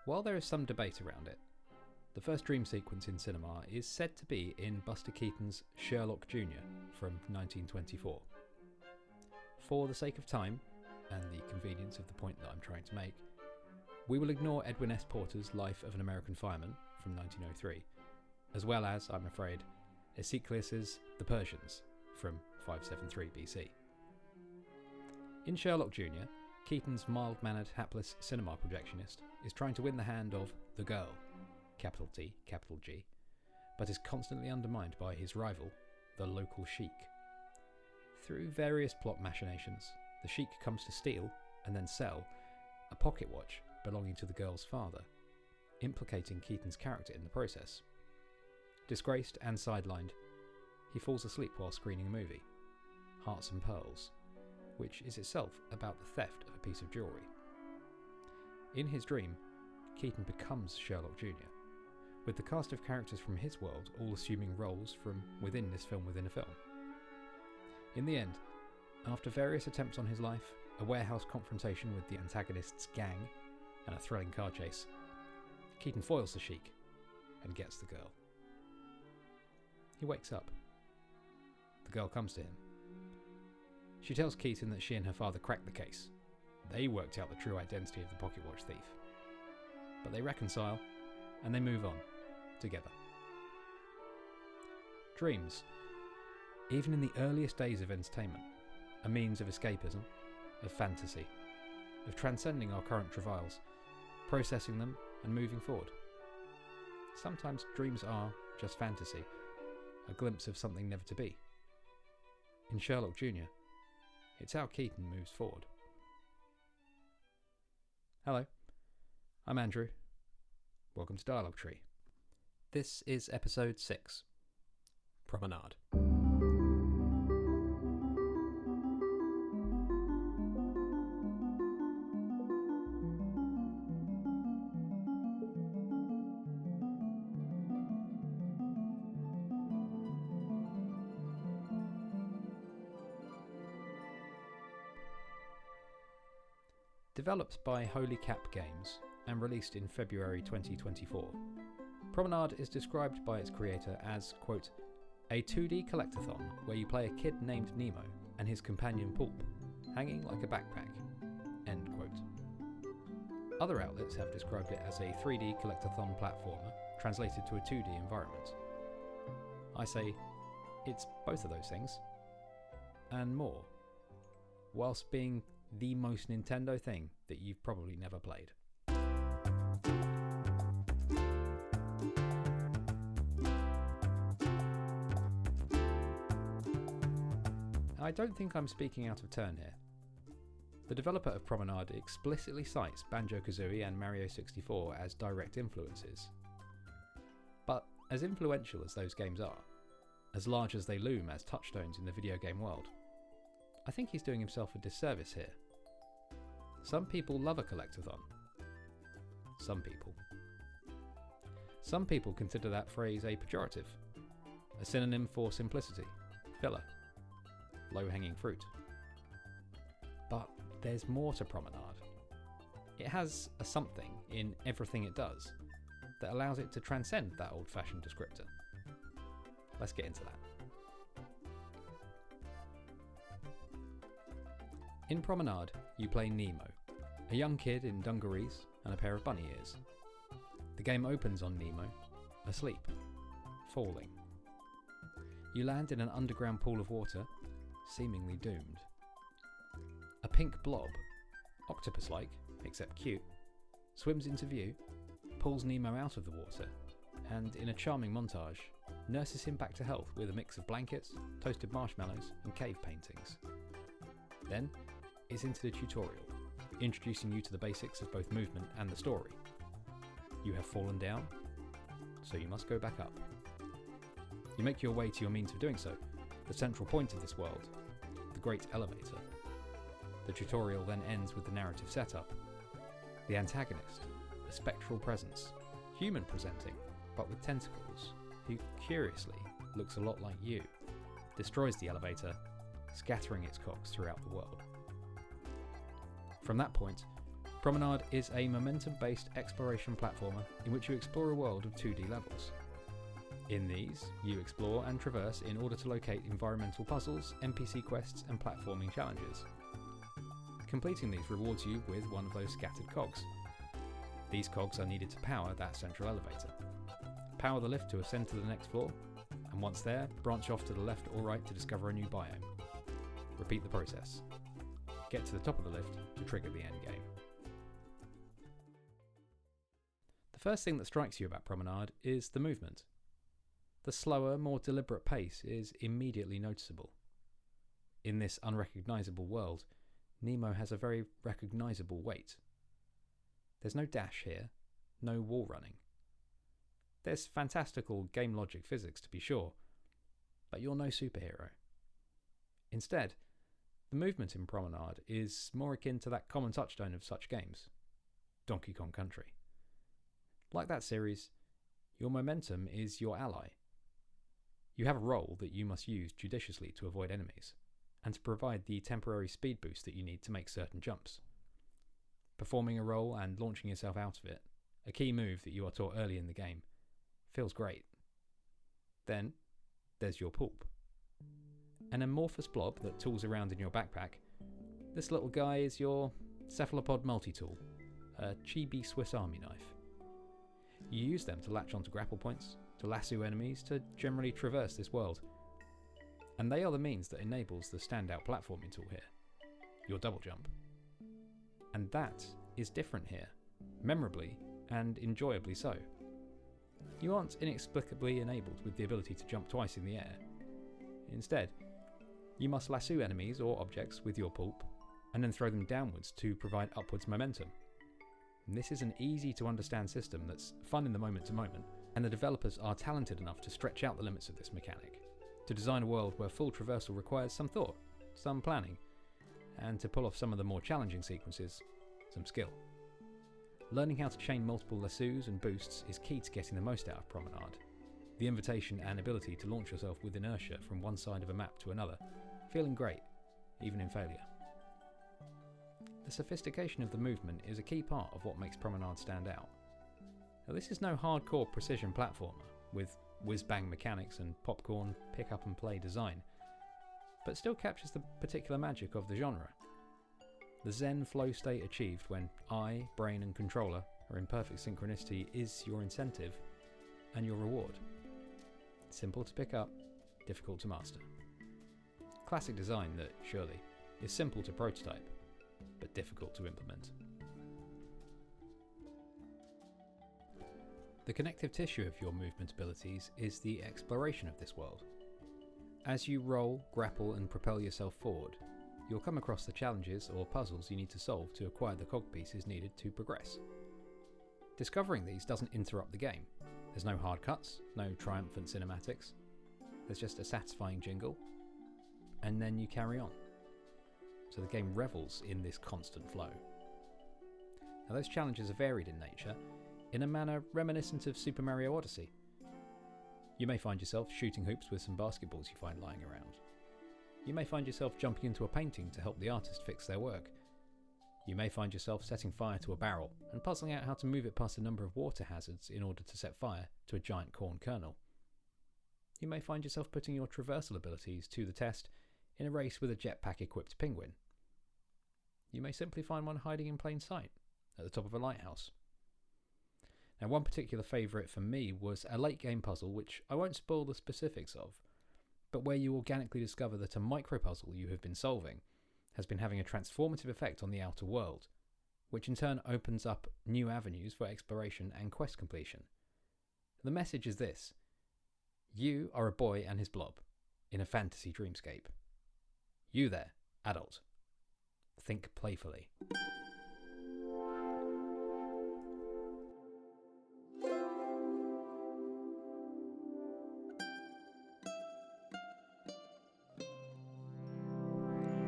While there is some debate around it, the first dream sequence in cinema is said to be in Buster Keaton's Sherlock Jr. from 1924. For the sake of time, and the convenience of the point that I'm trying to make, we will ignore Edwin S. Porter's Life of an American Fireman from 1903, as well as, I'm afraid, Hesychius's The Persians from 573 BC. In Sherlock Jr., Keaton's mild-mannered, hapless cinema projectionist is trying to win the hand of the girl, capital T, capital G, but is constantly undermined by his rival, the local sheik. Through various plot machinations, the sheik comes to steal, and then sell, a pocket watch belonging to the girl's father, implicating Keaton's character in the process. Disgraced and sidelined, he falls asleep while screening a movie, Hearts and Pearls, which is itself about the theft of a piece of jewellery. In his dream, Keaton becomes Sherlock Jr., with the cast of characters from his world all assuming roles from within this film within a film. In the end, after various attempts on his life, a warehouse confrontation with the antagonist's gang, and a thrilling car chase, Keaton foils the sheik and gets the girl. He wakes up. The girl comes to him. She tells Keaton that she and her father cracked the case. They worked out the true identity of the pocket watch thief. But they reconcile, and they move on, together. Dreams, even in the earliest days of entertainment, a means of escapism, of fantasy, of transcending our current travails, processing them and moving forward. Sometimes dreams are just fantasy, a glimpse of something never to be. In Sherlock Jr., it's how Keaton moves forward. Hello, I'm Andrew. Welcome to Dialogue Tree. This is episode 6, Promenade. Developed by Holy Cap Games and released in February 2024, Promenade is described by its creator as, quote, a 2D collectathon where you play a kid named Nemo and his companion Poulp, hanging like a backpack, end quote. Other outlets have described it as a 3D collectathon platformer translated to a 2D environment. I say, it's both of those things, and more, whilst being the most Nintendo thing that you've probably never played. I don't think I'm speaking out of turn here. The developer of Promenade explicitly cites Banjo-Kazooie and Mario 64 as direct influences. But as influential as those games are, as large as they loom as touchstones in the video game world, I think he's doing himself a disservice here. Some people love a collectathon. Some people consider that phrase a pejorative, a synonym for simplicity, filler, low-hanging fruit. But there's more to Promenade. It has a something in everything it does that allows it to transcend that old-fashioned descriptor. Let's get into that. In Promenade, you play Nemo, a young kid in dungarees and a pair of bunny ears. The game opens on Nemo, asleep, falling. You land in an underground pool of water, seemingly doomed. A pink blob, octopus-like, except cute, swims into view, pulls Nemo out of the water, and in a charming montage, nurses him back to health with a mix of blankets, toasted marshmallows, and cave paintings. Then, it's into the tutorial, introducing you to the basics of both movement and the story. You have fallen down, so you must go back up. You make your way to your means of doing so, the central point of this world, the Great Elevator. The tutorial then ends with the narrative setup. The antagonist, a spectral presence, human presenting, but with tentacles, who curiously looks a lot like you, destroys the elevator, scattering its cogs throughout the world. From that point, Promenade is a momentum-based exploration platformer in which you explore a world of 2D levels. In these, you explore and traverse in order to locate environmental puzzles, NPC quests and platforming challenges. Completing these rewards you with one of those scattered cogs. These cogs are needed to power that central elevator. Power the lift to ascend to the next floor, and once there, branch off to the left or right to discover a new biome. Repeat the process. Get to the top of the lift to trigger the end game. The first thing that strikes you about Promenade is the movement. The slower, more deliberate pace is immediately noticeable. In this unrecognisable world, Nemo has a very recognisable weight. There's no dash here, no wall running. There's fantastical game logic physics to be sure, but you're no superhero. Instead, the movement in Promenade is more akin to that common touchstone of such games, Donkey Kong Country. Like that series, your momentum is your ally. You have a role that you must use judiciously to avoid enemies, and to provide the temporary speed boost that you need to make certain jumps. Performing a role and launching yourself out of it, a key move that you are taught early in the game, feels great. Then, there's your poulp. An amorphous blob that tools around in your backpack, this little guy is your cephalopod multi-tool, a chibi Swiss Army knife. You use them to latch onto grapple points, to lasso enemies, to generally traverse this world. And they are the means that enables the standout platforming tool here, your double jump. And that is different here, memorably and enjoyably so. You aren't inexplicably enabled with the ability to jump twice in the air. Instead, you must lasso enemies or objects with your poulp, and then throw them downwards to provide upwards momentum. And this is an easy to understand system that's fun in the moment to moment, and the developers are talented enough to stretch out the limits of this mechanic, to design a world where full traversal requires some thought, some planning, and to pull off some of the more challenging sequences, some skill. Learning how to chain multiple lassos and boosts is key to getting the most out of Promenade. The invitation and ability to launch yourself with inertia from one side of a map to another, feeling great, even in failure. The sophistication of the movement is a key part of what makes Promenade stand out. Now, this is no hardcore precision platformer with whiz-bang mechanics and popcorn pick-up-and-play design, but still captures the particular magic of the genre. The zen flow state achieved when eye, brain and controller are in perfect synchronicity is your incentive and your reward. Simple to pick up, difficult to master. Classic design that, surely, is simple to prototype, but difficult to implement. The connective tissue of your movement abilities is the exploration of this world. As you roll, grapple and propel yourself forward, you'll come across the challenges or puzzles you need to solve to acquire the cog pieces needed to progress. Discovering these doesn't interrupt the game. There's no hard cuts, no triumphant cinematics. There's just a satisfying jingle, and then you carry on. So the game revels in this constant flow. Now those challenges are varied in nature, in a manner reminiscent of Super Mario Odyssey. You may find yourself shooting hoops with some basketballs you find lying around. You may find yourself jumping into a painting to help the artist fix their work. You may find yourself setting fire to a barrel and puzzling out how to move it past a number of water hazards in order to set fire to a giant corn kernel. You may find yourself putting your traversal abilities to the test in a race with a jetpack-equipped penguin. You may simply find one hiding in plain sight at the top of a lighthouse. Now, one particular favourite for me was a late-game puzzle which I won't spoil the specifics of, but where you organically discover that a micro-puzzle you have been solving has been having a transformative effect on the outer world, which in turn opens up new avenues for exploration and quest completion. The message is this: you are a boy and his blob in a fantasy dreamscape. You there, adult. Think playfully.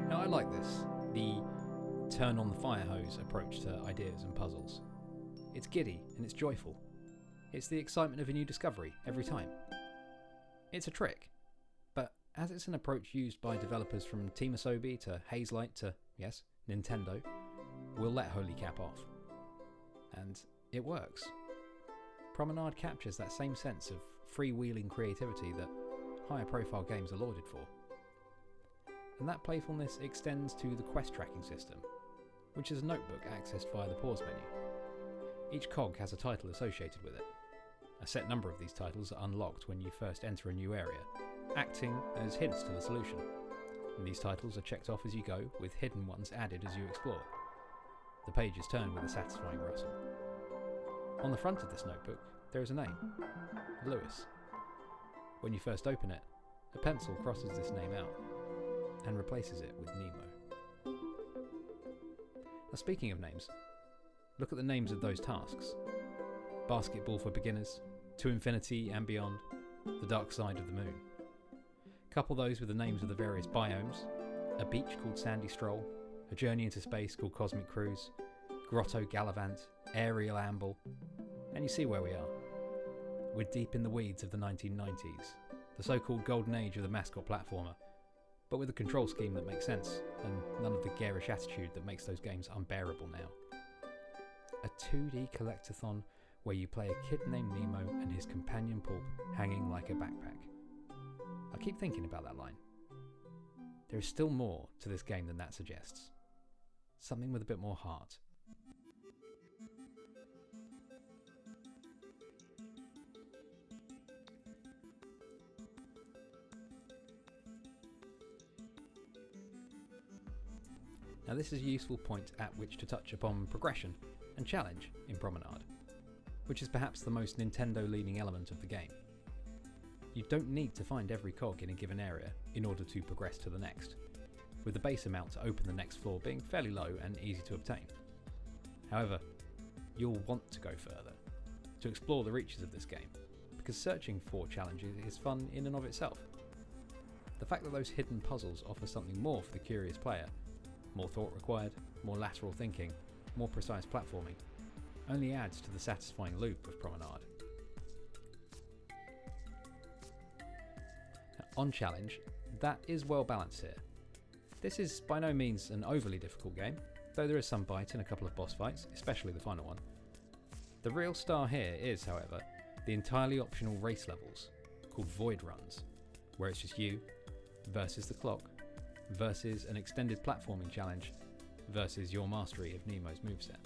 Now I like this, the turn on the fire hose approach to ideas and puzzles. It's giddy and it's joyful. It's the excitement of a new discovery every time. It's a trick, but as it's an approach used by developers from Team Asobi to Hazelight to, yes, Nintendo, we'll let Holy Cap off. And it works. Promenade captures that same sense of freewheeling creativity that higher profile games are lauded for. And that playfulness extends to the quest tracking system, which is a notebook accessed via the pause menu. Each cog has a title associated with it. A set number of these titles are unlocked when you first enter a new area, acting as hints to the solution. And these titles are checked off as you go, with hidden ones added as you explore. The pages turn with a satisfying rustle. On the front of this notebook, there is a name, Lewis. When you first open it, a pencil crosses this name out and replaces it with Nemo. Now, speaking of names, look at the names of those tasks. Basketball for Beginners, To Infinity and Beyond, The Dark Side of the Moon. Couple those with the names of the various biomes, a beach called Sandy Stroll, a journey into space called Cosmic Cruise, Grotto Gallivant, Aerial Amble, and you see where we are. We're deep in the weeds of the 1990s, the so-called golden age of the mascot platformer, but with a control scheme that makes sense, and none of the garish attitude that makes those games unbearable now. A 2D collectathon where you play a kid named Nemo and his companion Poulp hanging like a backpack. I keep thinking about that line. There is still more to this game than that suggests. Something with a bit more heart. Now this is a useful point at which to touch upon progression and challenge in Promenade, which is perhaps the most Nintendo-leaning element of the game. You don't need to find every cog in a given area in order to progress to the next, with the base amount to open the next floor being fairly low and easy to obtain. However, you'll want to go further, to explore the reaches of this game, because searching for challenges is fun in and of itself. The fact that those hidden puzzles offer something more for the curious player, more thought required, more lateral thinking, more precise platforming, only adds to the satisfying loop of Promenade. Now, on challenge, that is well balanced here. This is by no means an overly difficult game, though there is some bite in a couple of boss fights, especially the final one. The real star here is, however, the entirely optional race levels, called Void Runs, where it's just you versus the clock, versus an extended platforming challenge, versus your mastery of Nemo's moveset.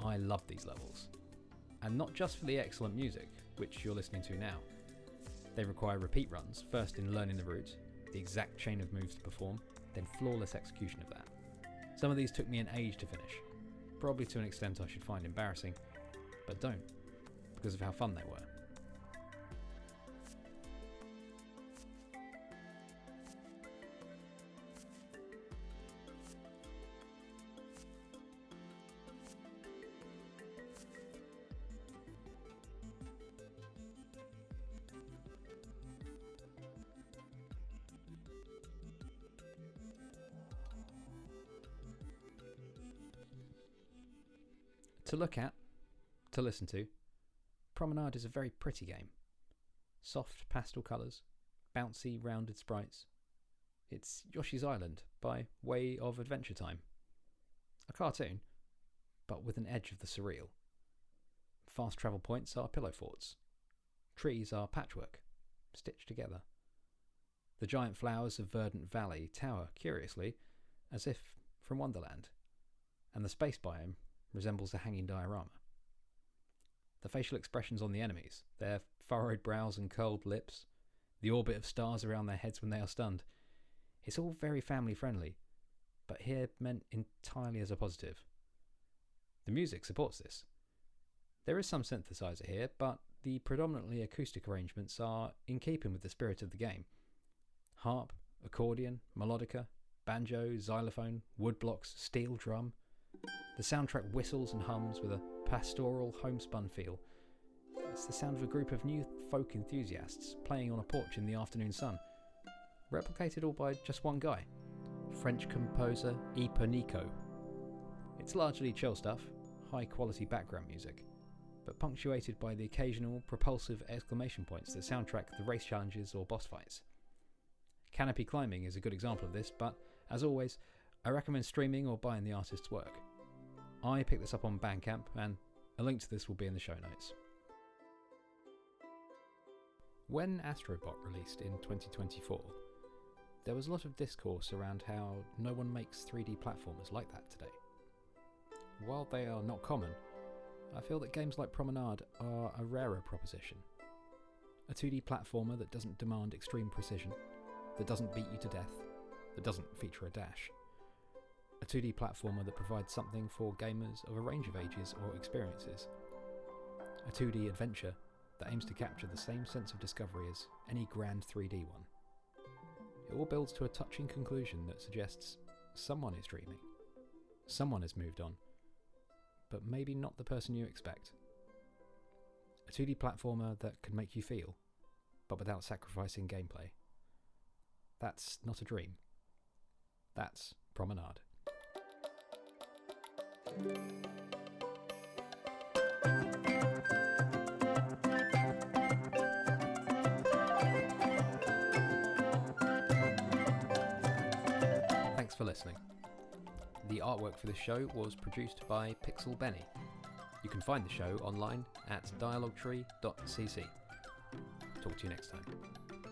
I love these levels, and not just for the excellent music, which you're listening to now. They require repeat runs, first in learning the route, the exact chain of moves to perform, then flawless execution of that. Some of these took me an age to finish, probably to an extent I should find embarrassing, but don't, because of how fun they were. To look at, to listen to, Promenade is a very pretty game. Soft pastel colours, bouncy rounded sprites. It's Yoshi's Island by way of Adventure Time. A cartoon, but with an edge of the surreal. Fast travel points are pillow forts. Trees are patchwork, stitched together. The giant flowers of Verdant Valley tower curiously, as if from Wonderland, and the space biome resembles a hanging diorama. The facial expressions on the enemies, their furrowed brows and curled lips, the orbit of stars around their heads when they are stunned, it's all very family friendly, but here meant entirely as a positive. The music supports this. There is some synthesizer here, but the predominantly acoustic arrangements are in keeping with the spirit of the game. Harp, accordion, melodica, banjo, xylophone, woodblocks, steel drum. The soundtrack whistles and hums with a pastoral homespun feel. It's the sound of a group of new folk enthusiasts playing on a porch in the afternoon sun, replicated all by just one guy, French composer Iponico. It's largely chill stuff, high quality background music, but punctuated by the occasional propulsive exclamation points that soundtrack the race challenges or boss fights. Canopy climbing is a good example of this, but as always, I recommend streaming or buying the artist's work. I picked this up on Bandcamp, and a link to this will be in the show notes. When Astrobot released in 2024, there was a lot of discourse around how no one makes 3D platformers like that today. While they are not common, I feel that games like Promenade are a rarer proposition. A 2D platformer that doesn't demand extreme precision, that doesn't beat you to death, that doesn't feature a dash. A 2D platformer that provides something for gamers of a range of ages or experiences. A 2D adventure that aims to capture the same sense of discovery as any grand 3D one. It all builds to a touching conclusion that suggests someone is dreaming, someone has moved on, but maybe not the person you expect. A 2D platformer that can make you feel, but without sacrificing gameplay. That's not a dream. That's Promenade. Thanks for listening. The artwork for this show was produced by Pixel Benny. You can find the show online at dialoguetree.cc. Talk to you next time.